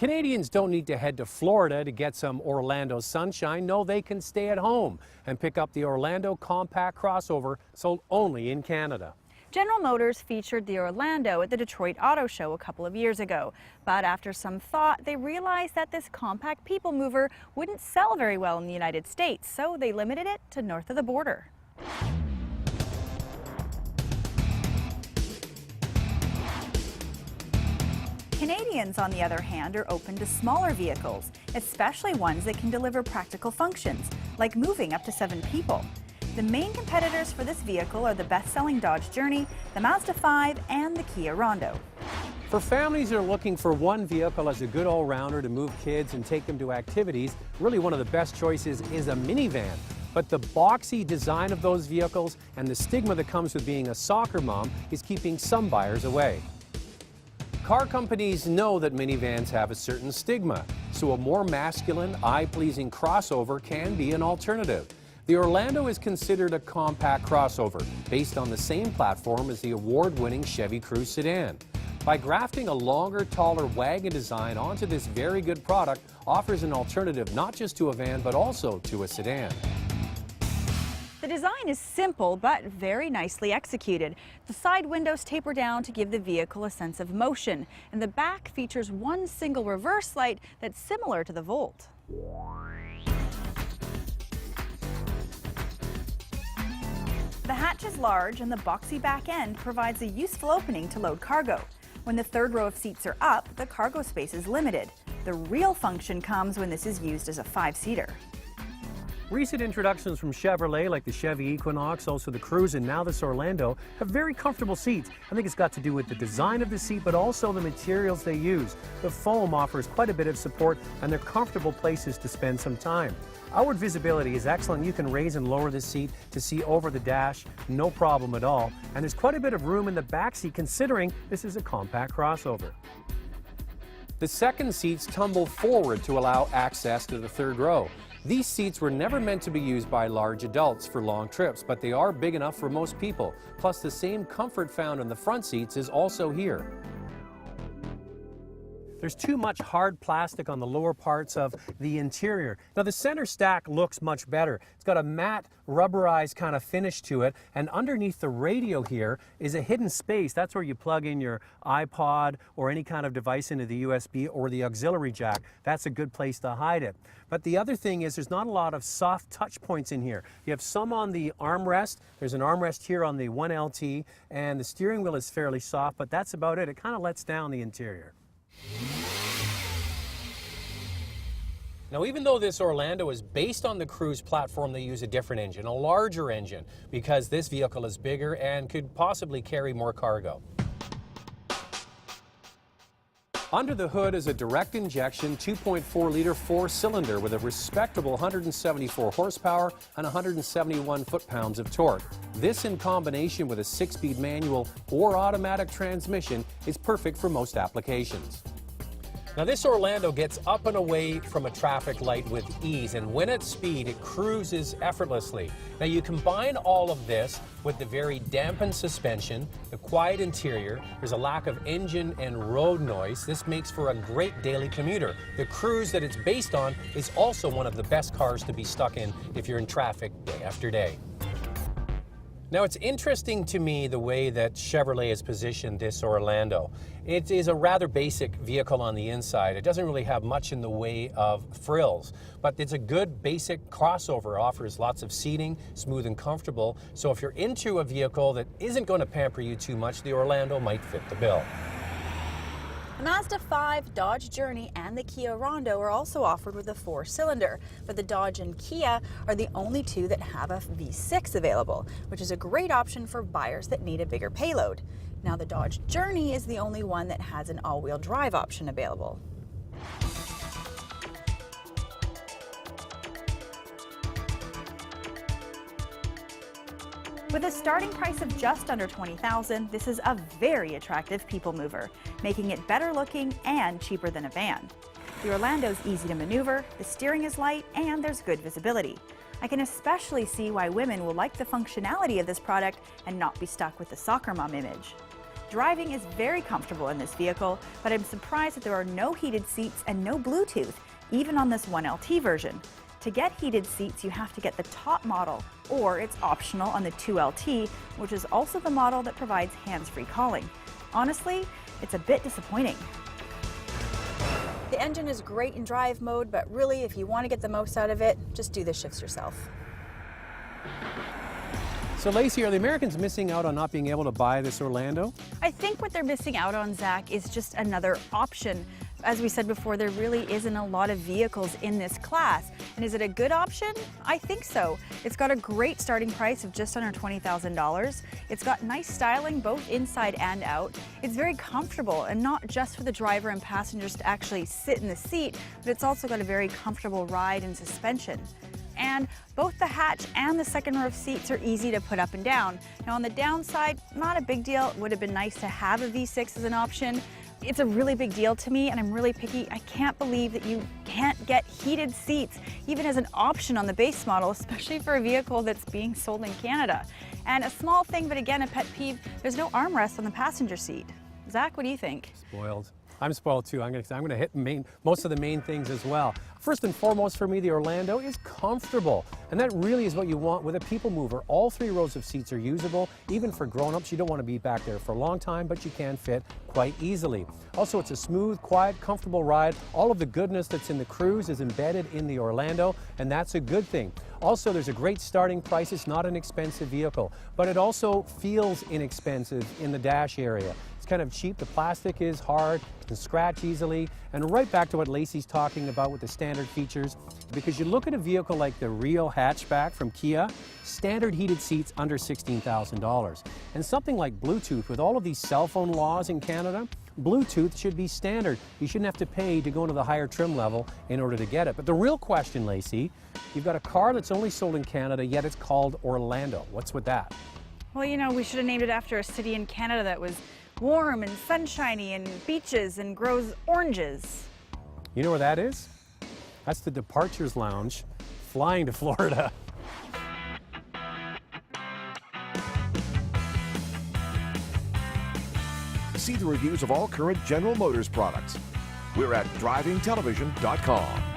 Canadians don't need to head to Florida to get some Orlando sunshine. No, they can stay at home and pick up the Orlando compact crossover, sold only in Canada. General Motors featured the Orlando at the Detroit Auto Show a couple of years ago. But after some thought, they realized that this compact people mover wouldn't sell very well in the United States, so they limited it to north of the border. Canadians, on the other hand, are open to smaller vehicles, especially ones that can deliver practical functions, like moving up to 7 people. The main competitors for this vehicle are the best-selling Dodge Journey, the Mazda 5, and the Kia Rondo. For families that are looking for one vehicle as a good all-rounder to move kids and take them to activities, really one of the best choices is a minivan. But the boxy design of those vehicles and the stigma that comes with being a soccer mom is keeping some buyers away. Car companies know that minivans have a certain stigma, so a more masculine, eye-pleasing crossover can be an alternative. The Orlando is considered a compact crossover, based on the same platform as the award-winning Chevy Cruze sedan. By grafting a longer, taller wagon design onto this very good product, offers an alternative not just to a van, but also to a sedan. The design is simple but very nicely executed. The side windows taper down to give the vehicle a sense of motion, and the back features one single reverse light that's similar to the Volt. The hatch is large and the boxy back end provides a useful opening to load cargo. When the third row of seats are up, the cargo space is limited. The real function comes when this is used as a 5-seater. Recent introductions from Chevrolet, like the Chevy Equinox, also the Cruze, and now this Orlando, have very comfortable seats. I think it's got to do with the design of the seat, but also the materials they use. The foam offers quite a bit of support, and they're comfortable places to spend some time. Outward visibility is excellent. You can raise and lower the seat to see over the dash, no problem at all. And there's quite a bit of room in the back seat, considering this is a compact crossover. The second seats tumble forward to allow access to the third row. These seats were never meant to be used by large adults for long trips, but they are big enough for most people. Plus, the same comfort found in the front seats is also here. There's too much hard plastic on the lower parts of the interior. Now, the center stack looks much better. It's got a matte, rubberized kind of finish to it, and underneath the radio here is a hidden space. That's where you plug in your iPod or any kind of device into the USB or the auxiliary jack. That's a good place to hide it. But the other thing is there's not a lot of soft touch points in here. You have some on the armrest. There's an armrest here on the 1LT, and the steering wheel is fairly soft, but that's about it. It kind of lets down the interior. Now, even though this Orlando is based on the Cruze platform, they use a different engine, a larger engine, because this vehicle is bigger and could possibly carry more cargo. Under the hood is a direct injection 2.4-liter 4-cylinder with a respectable 174 horsepower and 171 foot-pounds of torque. This, in combination with a 6-speed manual or automatic transmission, is perfect for most applications. Now, this Orlando gets up and away from a traffic light with ease, and when at speed, it cruises effortlessly. Now, you combine all of this with the very dampened suspension, the quiet interior, there's a lack of engine and road noise. This makes for a great daily commuter. The Cruze that it's based on is also one of the best cars to be stuck in if you're in traffic day after day. Now, it's interesting to me the way that Chevrolet has positioned this Orlando. It is a rather basic vehicle on the inside. It doesn't really have much in the way of frills, but it's a good basic crossover. It offers lots of seating, smooth and comfortable. So if you're into a vehicle that isn't going to pamper you too much, the Orlando might fit the bill. The Mazda 5, Dodge Journey, and the Kia Rondo are also offered with a 4-cylinder, but the Dodge and Kia are the only two that have a V6 available, which is a great option for buyers that need a bigger payload. Now, the Dodge Journey is the only one that has an all-wheel drive option available. With a starting price of just under $20,000, this is a very attractive people mover, making it better looking and cheaper than a van. The Orlando's easy to maneuver, the steering is light, and there's good visibility. I can especially see why women will like the functionality of this product and not be stuck with the soccer mom image. Driving is very comfortable in this vehicle, but I'm surprised that there are no heated seats and no Bluetooth, even on this 1LT version. To get heated seats, you have to get the top model, or it's optional on the 2LT, which is also the model that provides hands-free calling. Honestly, it's a bit disappointing. The engine is great in drive mode, but really, if you want to get the most out of it, just do the shifts yourself. So Lacey, are the Americans missing out on not being able to buy this Orlando? I think what they're missing out on, Zach, is just another option. As we said before, there really isn't a lot of vehicles in this class. And is it a good option? I think so. It's got a great starting price of just under $20,000. It's got nice styling both inside and out. It's very comfortable, and not just for the driver and passengers to actually sit in the seat, but it's also got a very comfortable ride and suspension. And both the hatch and the second row of seats are easy to put up and down. Now on the downside, not a big deal. It would have been nice to have a V6 as an option. It's a really big deal to me, and I'm really picky. I can't believe that you can't get heated seats, even as an option on the base model, especially for a vehicle that's being sold in Canada. And a small thing, but again, a pet peeve, there's no armrest on the passenger seat. Zach, what do you think? Spoiled. I'm spoiled too. I'm gonna hit most of the main things as well. First and foremost for me, the Orlando is comfortable. And that really is what you want with a people mover. All 3 rows of seats are usable. Even for grown-ups, you don't want to be back there for a long time, but you can fit quite easily. Also, it's a smooth, quiet, comfortable ride. All of the goodness that's in the Cruise is embedded in the Orlando, and that's a good thing. Also, there's a great starting price. It's not an expensive vehicle, but it also feels inexpensive in the dash area. It's kind of cheap. The plastic is hard, it can scratch easily. And right back to what Lacey's talking about with the standard features, because you look at a vehicle like the Rio hatchback from Kia, standard heated seats under $16,000. And something like Bluetooth, with all of these cell phone laws in Canada, Bluetooth should be standard. You shouldn't have to pay to go into the higher trim level in order to get it. But the real question, Lacey, you've got a car that's only sold in Canada, yet it's called Orlando. What's with that? Well, you know, we should have named it after a city in Canada that was warm and sunshiny and beaches and grows oranges. You know where that is? That's the Departures Lounge, flying to Florida. See the reviews of all current General Motors products. We're at drivingtelevision.com.